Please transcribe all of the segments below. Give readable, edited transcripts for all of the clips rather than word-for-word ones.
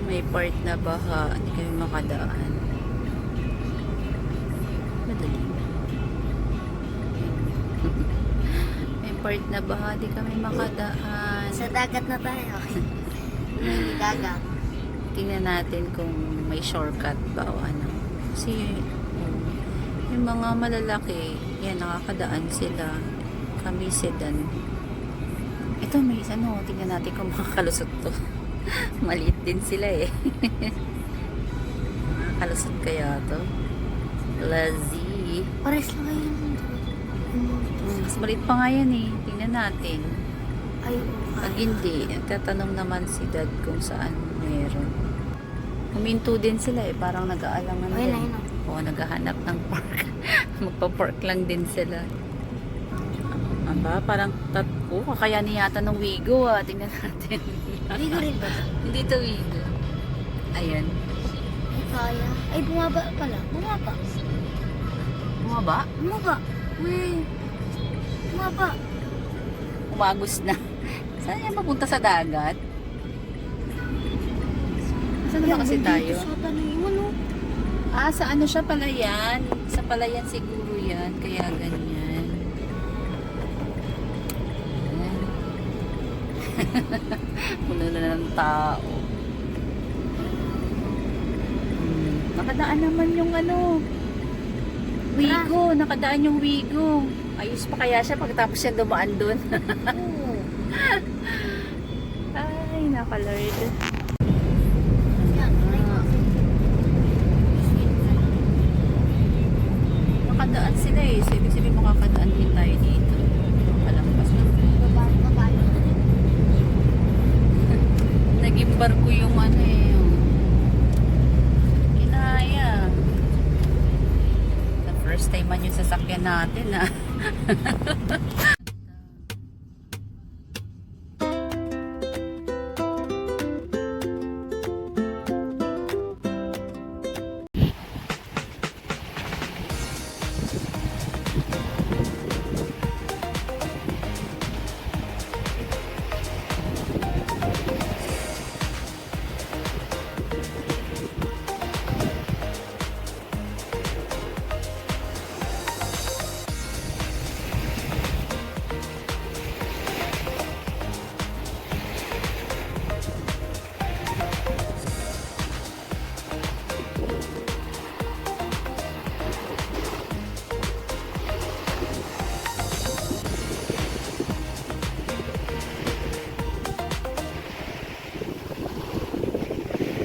May part na baha, hindi kami makadaan. Madali. May part na baha, hindi kami makadaan. Sa dagat na tayo. Hindi dagat. Tingnan natin kung may shortcut ba o ano. Kasi yung mga malalaki, yan, nakakadaan sila. Kami sedan. Ito may ano, tingnan natin kung makakalusot to. Maliit din sila eh. Makakalusot kaya to. Lazy. Pares lang kayo yung Mas maliit pa nga yan eh. Tingnan natin. ay, Pag hindi, tatanong naman si dad kung saan meron. Huminto din sila eh. Parang nag-aalangan ayun din. na. Oo, naghahanap ng park. Magpa-park lang din sila. Aba, parang kakayanin yata ng Wigo ah. Tingnan natin. Hindi ko rin ba? Hindi to Wigo. Ayan. Ay, kaya. Ay, bumaba pala. Bumaba. Bumaba? Bumaba. Uy, Bumaba. umagos na. Saan yan mapunta sa dagat? Saan naman kasi tayo? Sa tanong ano? Ah, sa ano siya palayan? Sa palayan siguro yan. Kaya ganyan. Ayan. Puno na ng tao. Nakadaan naman yung ano. Wigo. Nakadaan yung Wigo. Ayos pa kaya siya pagkatapos siya dumaan doon. Oo. Ay, naka-lord. Makadaan sila eh. So, ibig sabihin makakadaan din tayo dito. Makalampas na. Baba. Naging barko yung ano eh. Yung kinaya. The first time man yung sasakyan natin ah.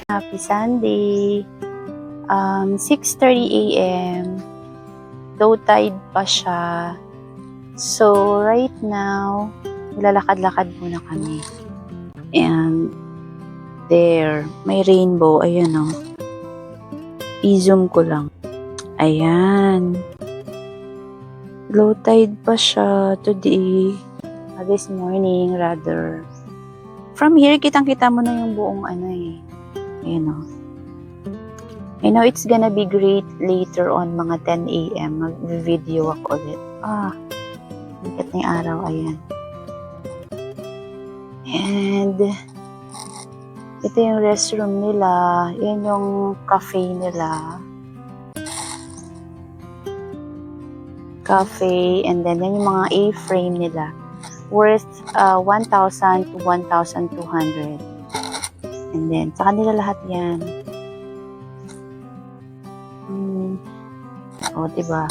Happy Sunday. 6:30 a.m. Low tide pa siya. So, right now, lalakad-lakad muna kami. And, there, may rainbow. Ayan o. I-zoom ko lang. Ayan. Low tide pa siya today. This morning, rather. From here, kitang-kita mo na yung buong ano eh. Ayan o. I know it's gonna be great later on, mga 10 a.m. Mag-video ako ulit. Bigat na yung araw. Ayan. And, ito yung restroom nila. Yan yung cafe nila. Cafe. And then, yan yung mga A-frame nila. Worth 1,000 to 1,200. And then, sa kanila lahat yan. O, diba?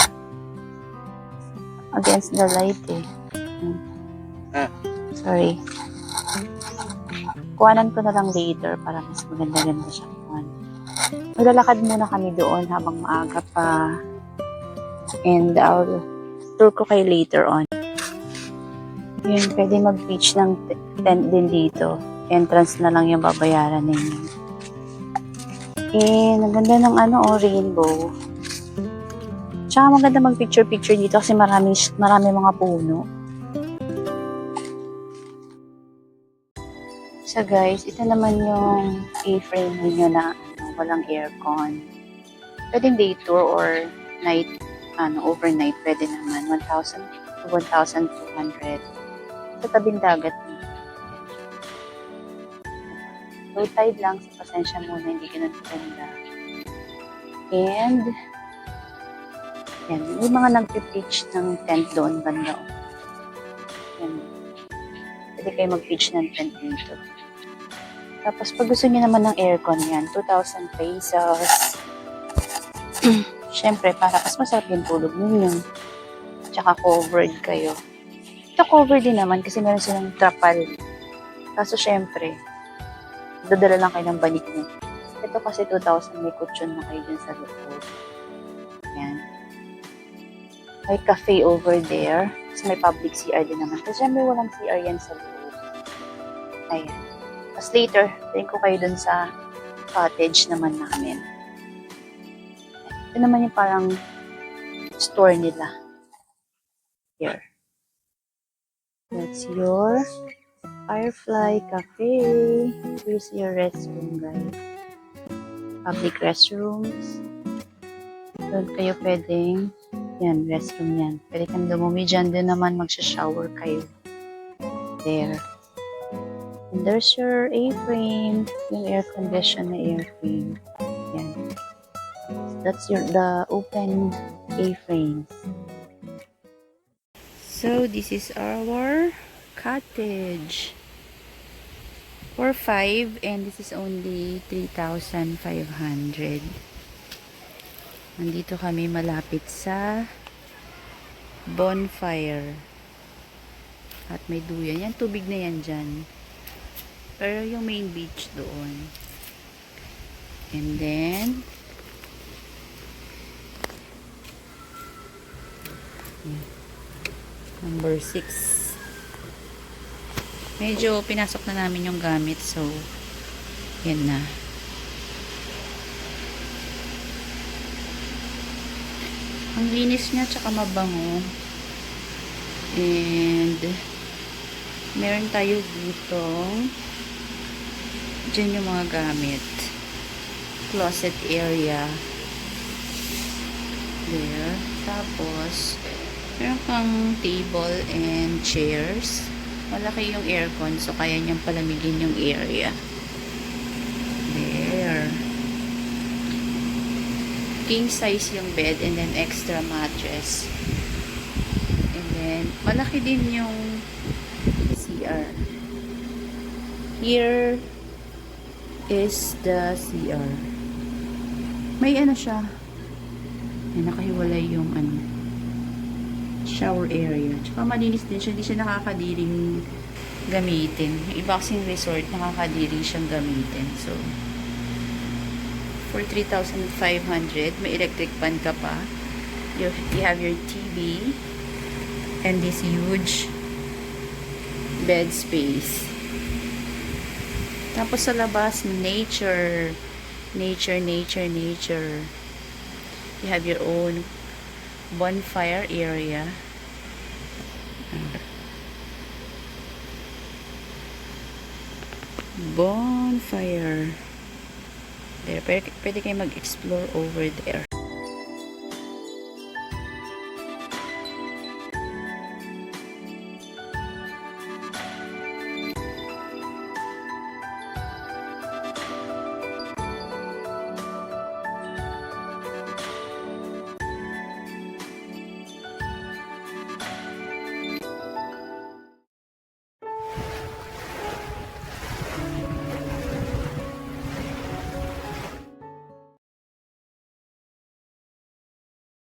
Against the light eh. Sorry. Kuhanan ko na lang later para mas maganda-ganda siya kuhan. Maglalakad muna kami doon habang maaga pa. And I'll tour ko kayo later on. Yun, pwede mag-pitch ng tent din dito. Entrance na lang yung babayaran ninyo. And ang ganda ng rainbow. Tsaka maganda mag-picture-picture dito kasi marami mga puno. So guys, ito naman yung A-frame ninyo na walang aircon. Pwedeng day tour or night, overnight pwede naman. 1,000 to 1,200. Sa tabing dagat. Low tide lang, sa pasensya muna, hindi ganun ganda. And, yan, may mga nag-pitch ng tent doon, banda. Yan. Pwede kayo mag-pitch ng tent dito. Tapos, pag gusto niyo naman ng aircon yan, 2,000 pesos. Siyempre, para mas masarap yung tulog ninyo. Tsaka covered kayo. Ito covered din naman kasi meron silang trapal. Kaso, siyempre, dadala lang kayo ng banig niyo. Ito kasi 2,000, may kutsyon na kayo dyan sa loob. Yan. May cafe over there. Tapos may public CR din naman. Kasi siyempre, walang CR yan sa loob. Ayan. Tapos later, tingin ko kayo dun sa cottage naman namin. Ito naman yung parang store nila. Here. That's your Firefly Cafe. Here's your restroom, guys. Public restrooms. Doon kayo pwedeng, yan, restroom yan. Pwede kang dumumi dyan. Doon naman magsha-shower kayo. There. And there's your A-frame, yung air condition na A-frame. Yan. That's the open A-frames. So, this is our cottage. For 5, and this is only 3,500. Nandito kami malapit sa bonfire. At may duyan. Yan, tubig na yan dyan. Pero yung main beach doon. And then, number 6. Medyo pinasok na namin yung gamit. So, yan na. Ang linis niya, tsaka mabango. And, meron tayo dito. Diyan yung mga gamit. Closet area. There. Tapos, meron kang table and chairs. Malaki yung aircon, so kaya niyang palamigin yung area. There. King size yung bed and then extra mattress. And then, malaki din yung CR. Here is the CR. May siya. May nakahiwalay yung shower area. Tsaka malinis din siya. Hindi siya nakakadiring gamitin. Yung iba kasing resort, nakakadiri siyang gamitin. So, for 3,500, may electric fan ka pa. You have your TV and this huge bed space. Tapos sa labas, nature. Nature. You have your own bonfire area. Bonfire. There, pwede kayo mag-explore over there.